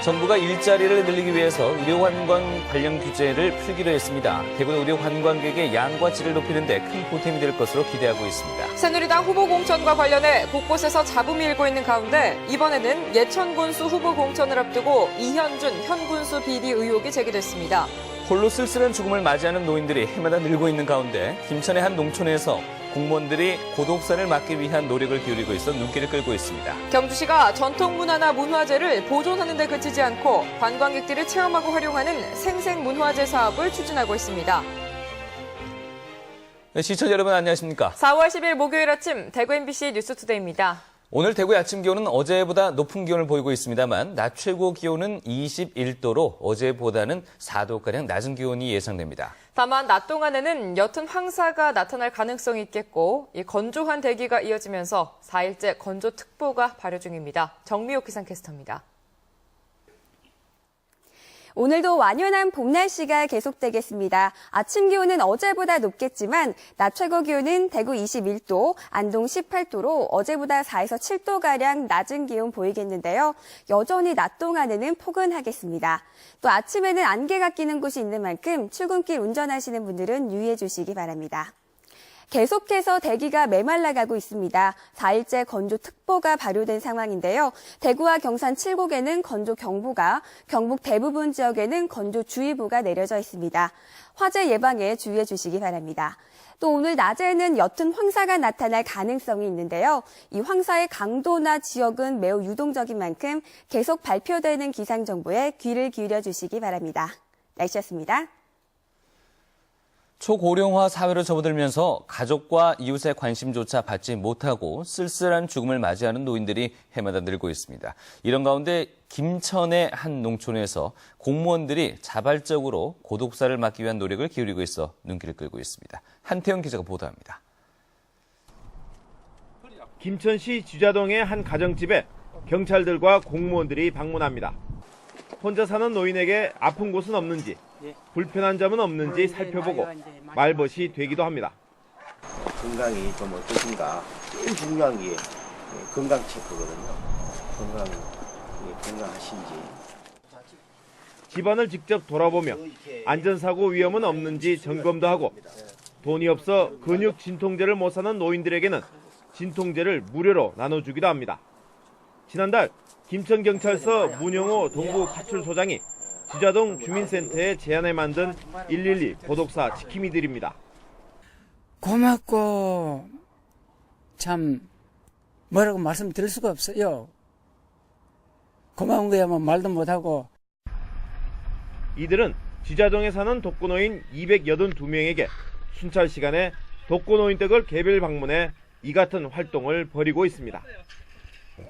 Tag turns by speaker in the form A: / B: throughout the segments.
A: 정부가 일자리를 늘리기 위해서 의료관광 관련 규제를 풀기로 했습니다. 대구는 의료관광객의 양과 질을 높이는 데 큰 보탬이 될 것으로 기대하고 있습니다.
B: 새누리당 후보 공천과 관련해 곳곳에서 잡음이 일고 있는 가운데 이번에는 예천군수 후보 공천을 앞두고 이현준 현 군수 비리 의혹이 제기됐습니다.
A: 홀로 쓸쓸한 죽음을 맞이하는 노인들이 해마다 늘고 있는 가운데 김천의 한 농촌에서 공무원들이 고독사를 막기 위한 노력을 기울이고 있어 눈길을 끌고 있습니다.
B: 경주시가 전통문화나 문화재를 보존하는 데 그치지 않고 관광객들이 체험하고 활용하는 생생문화재 사업을 추진하고 있습니다.
A: 네, 시청자 여러분 안녕하십니까?
B: 4월 10일 목요일 아침 대구 MBC 뉴스투데이입니다.
A: 오늘 대구의 아침 기온은 어제보다 높은 기온을 보이고 있습니다만 낮 최고 기온은 21도로 어제보다는 4도가량 낮은 기온이 예상됩니다.
B: 다만 낮 동안에는 옅은 황사가 나타날 가능성이 있겠고 이 건조한 대기가 이어지면서 4일째 건조특보가 발효 중입니다. 정미옥 기상캐스터입니다.
C: 오늘도 완연한 봄 날씨가 계속되겠습니다. 아침 기온은 어제보다 높겠지만 낮 최고 기온은 대구 21도, 안동 18도로 어제보다 4에서 7도가량 낮은 기온 보이겠는데요. 여전히 낮 동안에는 포근하겠습니다. 또 아침에는 안개가 끼는 곳이 있는 만큼 출근길 운전하시는 분들은 유의해 주시기 바랍니다. 계속해서 대기가 메말라가고 있습니다. 4일째 건조특보가 발효된 상황인데요. 대구와 경산 7곡에는 건조경보가, 경북 대부분 지역에는 건조주의보가 내려져 있습니다. 화재 예방에 주의해 주시기 바랍니다. 또 오늘 낮에는 옅은 황사가 나타날 가능성이 있는데요. 이 황사의 강도나 지역은 매우 유동적인 만큼 계속 발표되는 기상정보에 귀를 기울여 주시기 바랍니다. 날씨였습니다.
A: 초고령화 사회로 접어들면서 가족과 이웃의 관심조차 받지 못하고 쓸쓸한 죽음을 맞이하는 노인들이 해마다 늘고 있습니다. 이런 가운데 김천의 한 농촌에서 공무원들이 자발적으로 고독사를 막기 위한 노력을 기울이고 있어 눈길을 끌고 있습니다. 한태영 기자가 보도합니다.
D: 김천시 주자동의 한 가정집에 경찰들과 공무원들이 방문합니다. 혼자 사는 노인에게 아픈 곳은 없는지, 불편한 점은 없는지 살펴보고 말벗이 되기도 합니다.
E: 건강이 좀 어떠신가? 제일 중요한 게 건강 체크거든요. 건강하신지.
D: 집안을 직접 돌아보며 안전사고 위험은 없는지 점검도 하고 돈이 없어 근육 진통제를 못 사는 노인들에게는 진통제를 무료로 나눠주기도 합니다. 지난달 김천경찰서 문영호 동부파출소장이 주자동 주민센터에 제안해 만든 112 고독사 지킴이들입니다.
F: 고맙고 참 뭐라고 말씀드릴 수가 없어요. 고마운 거야 뭐 말도 못하고.
D: 이들은 주자동에 사는 독거노인 282명에게 순찰 시간에 독거노인 댁을 개별 방문해 이 같은 활동을 벌이고 있습니다.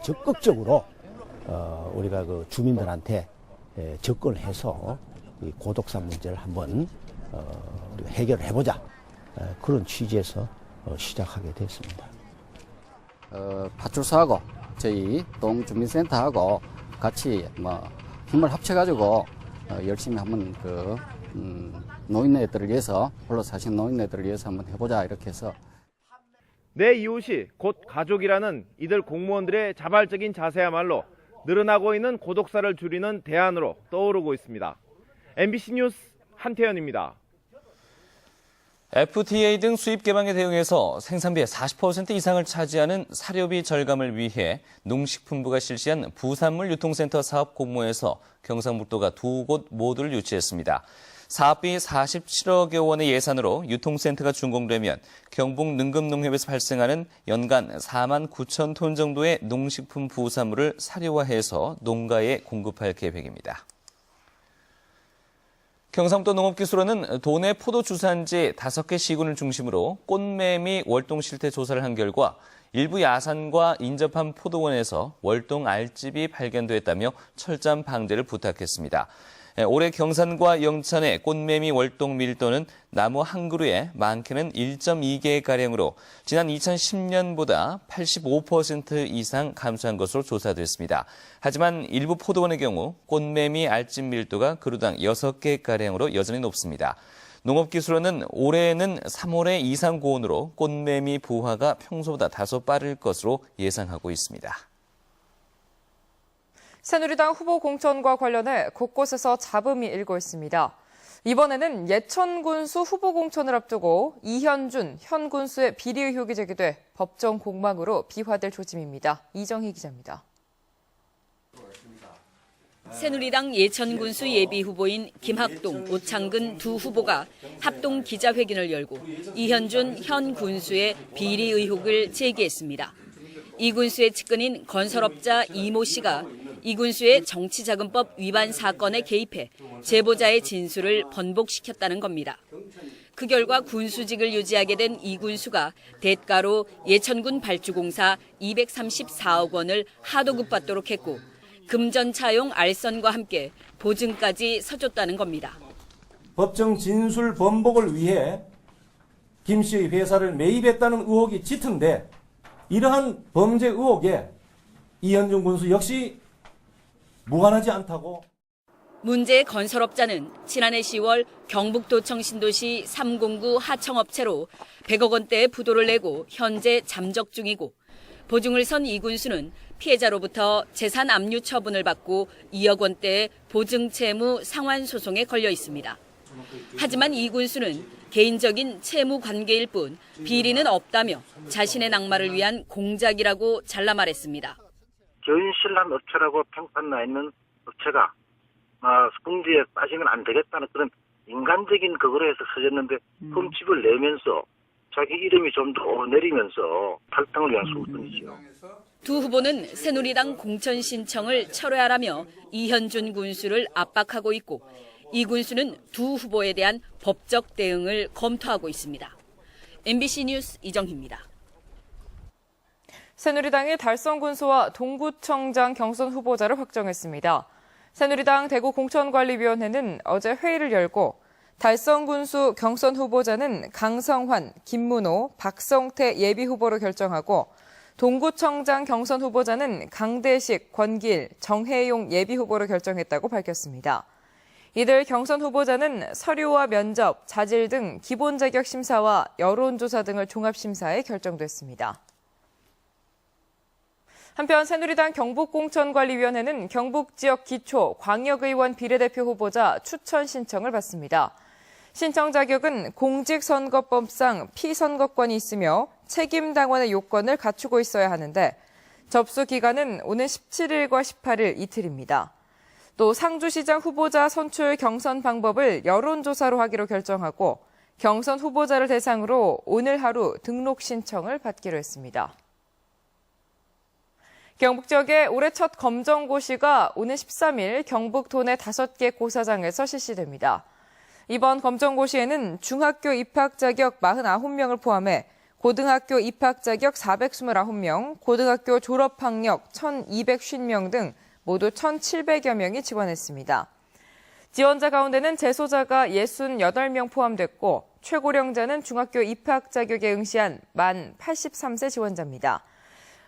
G: 적극적으로 우리가 그 주민들한테 접근을 해서 이 고독사 문제를 한번 우리가 해결을 해보자, 그런 취지에서 시작하게 됐습니다.
H: 파출소하고 저희 동주민센터하고 같이 힘을 합쳐가지고 열심히 한번 노인네들을 위해서, 홀로 사신 노인네들을 위해서 한번 해보자 이렇게 해서.
D: 내 이웃이 곧 가족이라는 이들 공무원들의 자발적인 자세야말로 늘어나고 있는 고독사를 줄이는 대안으로 떠오르고 있습니다. MBC 뉴스 한태현입니다.
A: FTA 등 수입 개방에 대응해서 생산비의 40% 이상을 차지하는 사료비 절감을 위해 농식품부가 실시한 부산물 유통센터 사업 공모에서 경상북도가 2곳 모두를 유치했습니다. 사업비 47억여 원의 예산으로 유통센터가 준공되면 경북 능금농협에서 발생하는 연간 4만 9천 톤 정도의 농식품 부산물을 사료화해서 농가에 공급할 계획입니다. 경상북도 농업기술원은 도내 포도주산지 5개 시군을 중심으로 꽃매미 월동 실태 조사를 한 결과 일부 야산과 인접한 포도원에서 월동 알집이 발견됐다며 철저한 방제를 부탁했습니다. 올해 경산과 영천의 꽃매미 월동 밀도는 나무 한 그루에 많게는 1.2개가량으로 지난 2010년보다 85% 이상 감소한 것으로 조사됐습니다. 하지만 일부 포도원의 경우 꽃매미 알집 밀도가 그루당 6개가량으로 여전히 높습니다. 농업기술원은 올해는 3월의 이상 고온으로 꽃매미 부화가 평소보다 다소 빠를 것으로 예상하고 있습니다.
B: 새누리당 후보 공천과 관련해 곳곳에서 잡음이 일고 있습니다. 이번에는 예천 군수 후보 공천을 앞두고 이현준 현 군수의 비리 의혹이 제기돼 법정 공방으로 비화될 조짐입니다. 이정희 기자입니다.
I: 새누리당 예천 군수 예비 후보인 김학동, 오창근 두 후보가 합동 기자회견을 열고 이현준 현 군수의 비리 의혹을 제기했습니다. 이 군수의 측근인 건설업자 이모 씨가 이 군수의 정치자금법 위반 사건에 개입해 제보자의 진술을 번복시켰다는 겁니다. 그 결과 군수직을 유지하게 된 이 군수가 대가로 예천군 발주공사 234억 원을 하도급받도록 했고 금전 차용 알선과 함께 보증까지 서줬다는 겁니다.
J: 법정 진술 번복을 위해 김 씨의 회사를 매입했다는 의혹이 짙은데 이러한 범죄 의혹에 이현준 군수 역시 무관하지 않다고.
I: 문제의 건설업자는 지난해 10월 경북도청 신도시 309 하청업체로 100억 원대의 부도를 내고 현재 잠적 중이고 보증을 선 이 군수는 피해자로부터 재산 압류 처분을 받고 2억 원대의 보증 채무 상환 소송에 걸려 있습니다. 하지만 이 군수는 개인적인 채무 관계일 뿐 비리는 없다며 자신의 낙마를 위한 공작이라고 잘라 말했습니다.
K: 견실한 업체라고 평판 나 있는 업체가 궁지에 빠지면 안 되겠다는 그런 인간적인 그거로 해서 써졌는데 흠집을 내면서 자기 이름이 좀 더 내리면서 탈당을 위한 수순이지요.
I: 두 후보는 새누리당 공천 신청을 철회하라며 이현준 군수를 압박하고 있고 이 군수는 두 후보에 대한 법적 대응을 검토하고 있습니다. MBC 뉴스 이정희입니다.
B: 새누리당이 달성 군수와 동구청장 경선 후보자를 확정했습니다. 새누리당 대구공천관리위원회는 어제 회의를 열고 달성 군수 경선 후보자는 강성환, 김문호, 박성태 예비후보로 결정하고 동구청장 경선 후보자는 강대식, 권길, 정혜용 예비후보로 결정했다고 밝혔습니다. 이들 경선 후보자는 서류와 면접, 자질 등 기본 자격 심사와 여론조사 등을 종합심사해 결정됐습니다. 한편 새누리당 경북공천관리위원회는 경북지역 기초 광역의원 비례대표 후보자 추천 신청을 받습니다. 신청 자격은 공직선거법상 피선거권이 있으며 책임당원의 요건을 갖추고 있어야 하는데 접수 기간은 오는 17일과 18일 이틀입니다. 또 상주시장 후보자 선출 경선 방법을 여론조사로 하기로 결정하고 경선 후보자를 대상으로 오늘 하루 등록 신청을 받기로 했습니다. 경북 지역의 올해 첫 검정고시가 오는 13일 경북 도내 5개 고사장에서 실시됩니다. 이번 검정고시에는 중학교 입학 자격 49명을 포함해 고등학교 입학 자격 429명, 고등학교 졸업학력 1,250명 등 모두 1,700여 명이 지원했습니다. 지원자 가운데는 재소자가 68명 포함됐고 최고령자는 중학교 입학 자격에 응시한 만 83세 지원자입니다.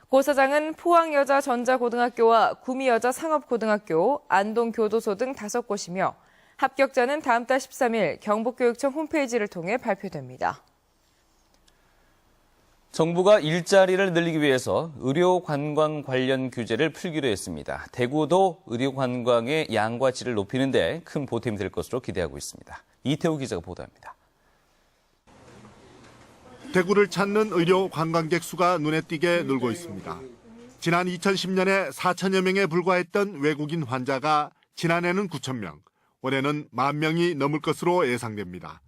B: 고사장은 포항여자전자고등학교와 구미여자상업고등학교, 안동교도소 등 5곳이며 합격자는 다음 달 13일 경북교육청 홈페이지를 통해 발표됩니다.
A: 정부가 일자리를 늘리기 위해서 의료관광 관련 규제를 풀기로 했습니다. 대구도 의료관광의 양과 질을 높이는 데 큰 보탬이 될 것으로 기대하고 있습니다. 이태우 기자가 보도합니다.
L: 대구를 찾는 의료 관광객 수가 눈에 띄게 늘고 있습니다. 지난 2010년에 4천여 명에 불과했던 외국인 환자가 지난해는 9천 명, 올해는 10,000명이 넘을 것으로 예상됩니다.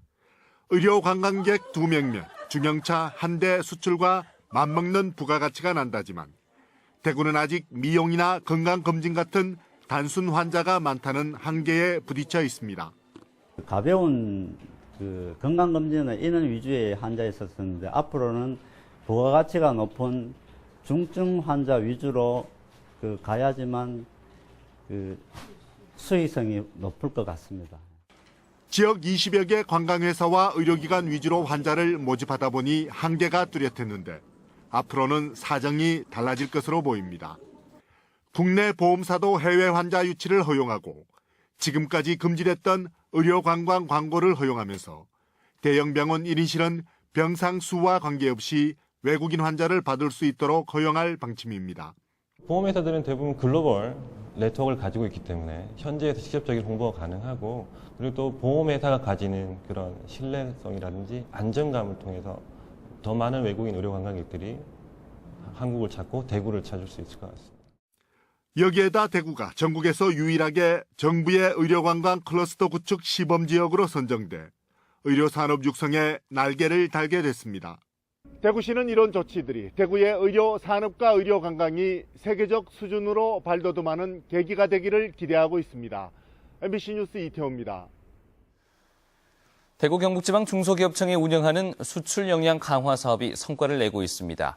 L: 의료 관광객 2명면 중형차 한 대 수출과 맞먹는 부가가치가 난다지만 대구는 아직 미용이나 건강검진 같은 단순 환자가 많다는 한계에 부딪혀 있습니다.
M: 가벼운 건강검진은 인원 위주의 환자에 있었는데 앞으로는 부가가치가 높은 중증 환자 위주로 가야지만 수익성이 높을 것 같습니다.
L: 지역 20여 개 관광회사와 의료기관 위주로 환자를 모집하다 보니 한계가 뚜렷했는데 앞으로는 사정이 달라질 것으로 보입니다. 국내 보험사도 해외 환자 유치를 허용하고 지금까지 금지됐던 의료관광 광고를 허용하면서 대형 병원 1인실은 병상 수와 관계없이 외국인 환자를 받을 수 있도록 허용할 방침입니다.
N: 보험회사들은 대부분 글로벌 네트워크를 가지고 있기 때문에 현지에서 직접적인 홍보가 가능하고, 그리고 또 보험회사가 가지는 그런 신뢰성이라든지 안정감을 통해서 더 많은 외국인 의료 관광객들이 한국을 찾고 대구를 찾을 수 있을 것 같습니다.
L: 여기에다 대구가 전국에서 유일하게 정부의 의료관광 클러스터 구축 시범지역으로 선정돼 의료산업 육성에 날개를 달게 됐습니다. 대구시는 이런 조치들이 대구의 의료산업과 의료관광이 세계적 수준으로 발돋움하는 계기가 되기를 기대하고 있습니다. MBC 뉴스 이태호입니다.
A: 대구 경북지방 중소기업청이 운영하는 수출 역량 강화 사업이 성과를 내고 있습니다.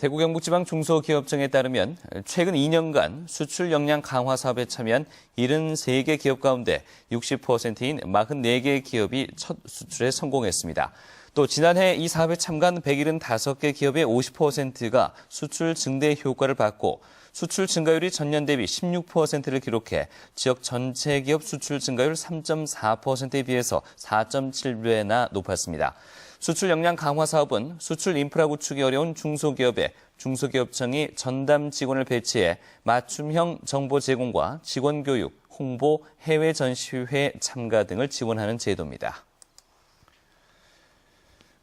A: 대구 경북지방 중소기업청에 따르면 최근 2년간 수출 역량 강화 사업에 참여한 73개 기업 가운데 60%인 44개 기업이 첫 수출에 성공했습니다. 또 지난해 이 사업에 참가한 175개 기업의 50%가 수출 증대 효과를 받고 수출 증가율이 전년 대비 16%를 기록해 지역 전체 기업 수출 증가율 3.4%에 비해서 4.7배나 높았습니다. 수출 역량 강화 사업은 수출 인프라 구축이 어려운 중소기업에 중소기업청이 전담 직원을 배치해 맞춤형 정보 제공과 직원 교육, 홍보, 해외 전시회 참가 등을 지원하는 제도입니다.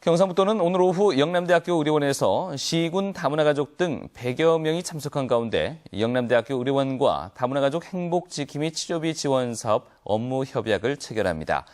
A: 경상북도는 오늘 오후 영남대학교 의료원에서 시군 다문화 가족 등 100여 명이 참석한 가운데 영남대학교 의료원과 다문화 가족 행복지킴이 치료비 지원 사업 업무 협약을 체결합니다.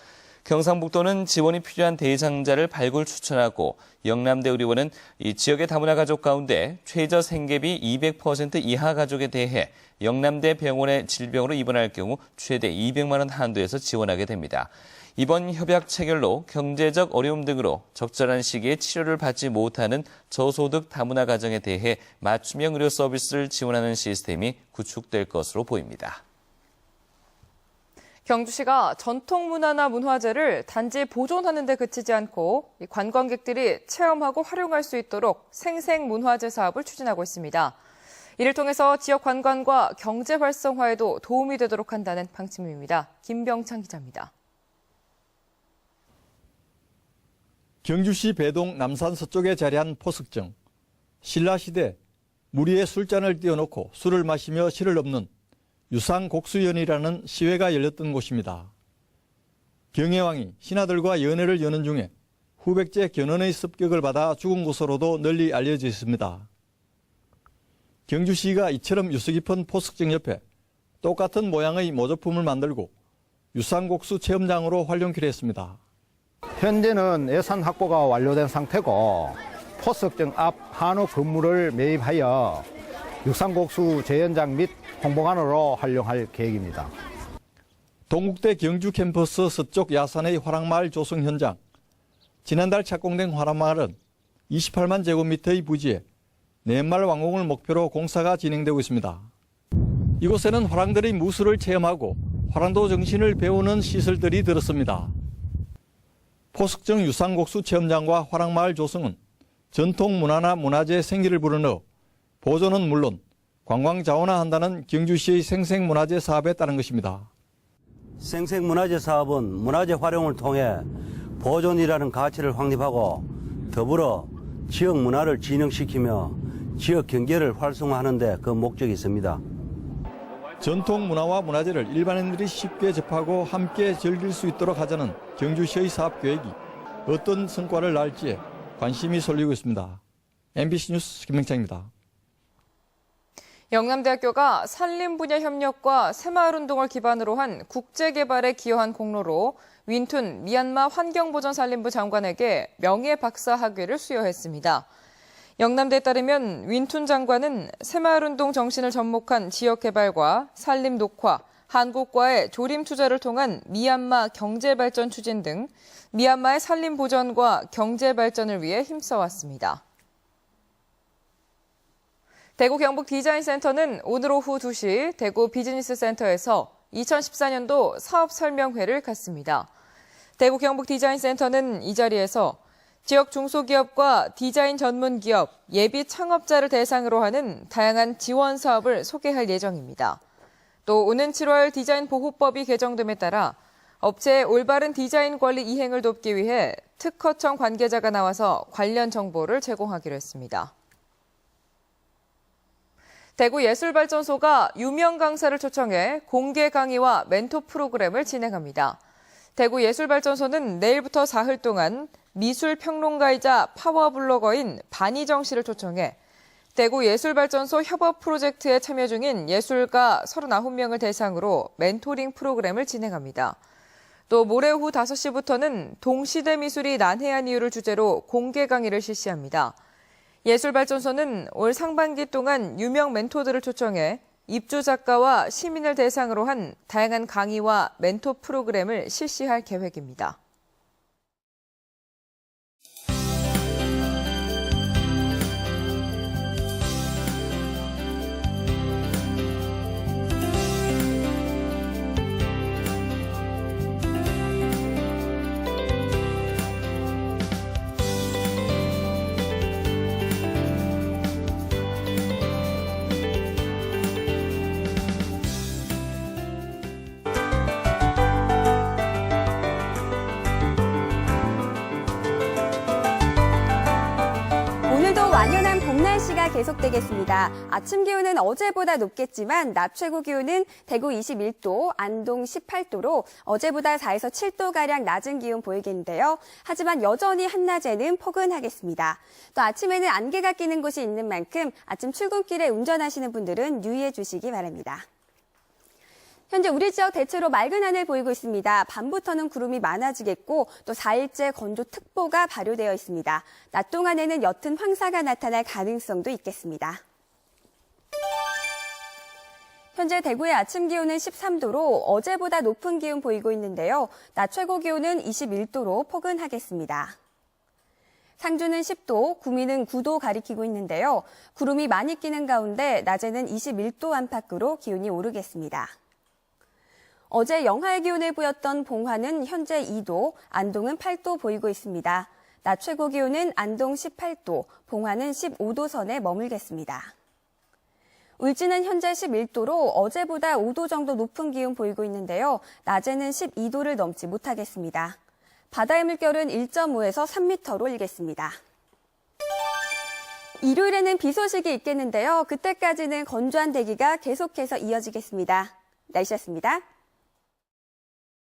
A: 경상북도는 지원이 필요한 대상자를 발굴 추천하고 영남대 의료원은 이 지역의 다문화 가족 가운데 최저 생계비 200% 이하 가족에 대해 영남대 병원에 질병으로 입원할 경우 최대 200만 원 한도에서 지원하게 됩니다. 이번 협약 체결로 경제적 어려움 등으로 적절한 시기에 치료를 받지 못하는 저소득 다문화 가정에 대해 맞춤형 의료 서비스를 지원하는 시스템이 구축될 것으로 보입니다.
B: 경주시가 전통 문화나 문화재를 단지 보존하는 데 그치지 않고 관광객들이 체험하고 활용할 수 있도록 생생문화재 사업을 추진하고 있습니다. 이를 통해서 지역 관광과 경제 활성화에도 도움이 되도록 한다는 방침입니다. 김병창 기자입니다.
O: 경주시 배동 남산 서쪽에 자리한 포석정. 신라시대 물 위에 술잔을 띄워놓고 술을 마시며 시를 읊는 유상곡수연이라는 시회가 열렸던 곳입니다. 경혜왕이 신하들과 연회를 여는 중에 후백제 견훤의 습격을 받아 죽은 곳으로도 널리 알려져 있습니다. 경주시가 이처럼 유서 깊은 포석정 옆에 똑같은 모양의 모조품을 만들고 유상곡수 체험장으로 활용키로 했습니다.
P: 현재는 예산 확보가 완료된 상태고 포석정 앞 한우 건물을 매입하여 육상곡수 재현장 및 홍보관으로 활용할 계획입니다.
O: 동국대 경주 캠퍼스 서쪽 야산의 화랑마을 조성 현장. 지난달 착공된 화랑마을은 28만 제곱미터의 부지에 내말 완공을 목표로 공사가 진행되고 있습니다. 이곳에는 화랑들의 무술을 체험하고 화랑도 정신을 배우는 시설들이 들었습니다. 포석정 유상곡수 체험장과 화랑마을 조성은 전통 문화나 문화재 생기를 불어넣어 보존은 물론 관광 자원화한다는 경주시의 생생문화재 사업에 따른 것입니다.
Q: 생생문화재 사업은 문화재 활용을 통해 보존이라는 가치를 확립하고 더불어 지역 문화를 진흥시키며 지역 경제를 활성화하는 데 그 목적이 있습니다.
O: 전통 문화와 문화재를 일반인들이 쉽게 접하고 함께 즐길 수 있도록 하자는 경주시의 사업 계획이 어떤 성과를 낳을지에 관심이 쏠리고 있습니다. MBC 뉴스 김명창입니다.
B: 영남대학교가 산림 분야 협력과 새마을운동을 기반으로 한 국제개발에 기여한 공로로 윈툰 미얀마 환경보전산림부 장관에게 명예박사 학위를 수여했습니다. 영남대에 따르면 윈툰 장관은 새마을운동 정신을 접목한 지역개발과 산림 녹화, 한국과의 조림 투자를 통한 미얀마 경제발전 추진 등 미얀마의 산림 보전과 경제발전을 위해 힘써왔습니다. 대구 경북 디자인센터는 오늘 오후 2시 대구 비즈니스센터에서 2014년도 사업설명회를 갖습니다. 대구 경북 디자인센터는 이 자리에서 지역 중소기업과 디자인 전문기업, 예비 창업자를 대상으로 하는 다양한 지원 사업을 소개할 예정입니다. 또 오는 7월 디자인 보호법이 개정됨에 따라 업체의 올바른 디자인 관리 이행을 돕기 위해 특허청 관계자가 나와서 관련 정보를 제공하기로 했습니다. 대구예술발전소가 유명 강사를 초청해 공개 강의와 멘토 프로그램을 진행합니다. 대구예술발전소는 내일부터 사흘 동안 미술평론가이자 파워블로거인 반희정 씨를 초청해 대구예술발전소 협업 프로젝트에 참여 중인 예술가 39명을 대상으로 멘토링 프로그램을 진행합니다. 또 모레 오후 5시부터는 동시대 미술이 난해한 이유를 주제로 공개 강의를 실시합니다. 예술발전소는 올 상반기 동안 유명 멘토들을 초청해 입주 작가와 시민을 대상으로 한 다양한 강의와 멘토 프로그램을 실시할 계획입니다.
C: 완연한 봄 날씨가 계속되겠습니다. 아침 기온은 어제보다 높겠지만 낮 최고 기온은 대구 21도, 안동 18도로 어제보다 4에서 7도가량 낮은 기온 보이겠는데요. 하지만 여전히 한낮에는 포근하겠습니다. 또 아침에는 안개가 끼는 곳이 있는 만큼 아침 출근길에 운전하시는 분들은 유의해 주시기 바랍니다. 현재 우리 지역 대체로 맑은 하늘 보이고 있습니다. 밤부터는 구름이 많아지겠고 또 4일째 건조특보가 발효되어 있습니다. 낮 동안에는 옅은 황사가 나타날 가능성도 있겠습니다. 현재 대구의 아침 기온은 13도로 어제보다 높은 기온 보이고 있는데요. 낮 최고 기온은 21도로 포근하겠습니다. 상주는 10도, 구미는 9도 가리키고 있는데요. 구름이 많이 끼는 가운데 낮에는 21도 안팎으로 기온이 오르겠습니다. 어제 영하의 기온을 보였던 봉화는 현재 2도, 안동은 8도 보이고 있습니다. 낮 최고 기온은 안동 18도, 봉화는 15도 선에 머물겠습니다. 울진은 현재 11도로 어제보다 5도 정도 높은 기온 보이고 있는데요. 낮에는 12도를 넘지 못하겠습니다. 바다의 물결은 1.5에서 3m로 일겠습니다. 일요일에는 비 소식이 있겠는데요. 그때까지는 건조한 대기가 계속해서 이어지겠습니다. 날씨였습니다.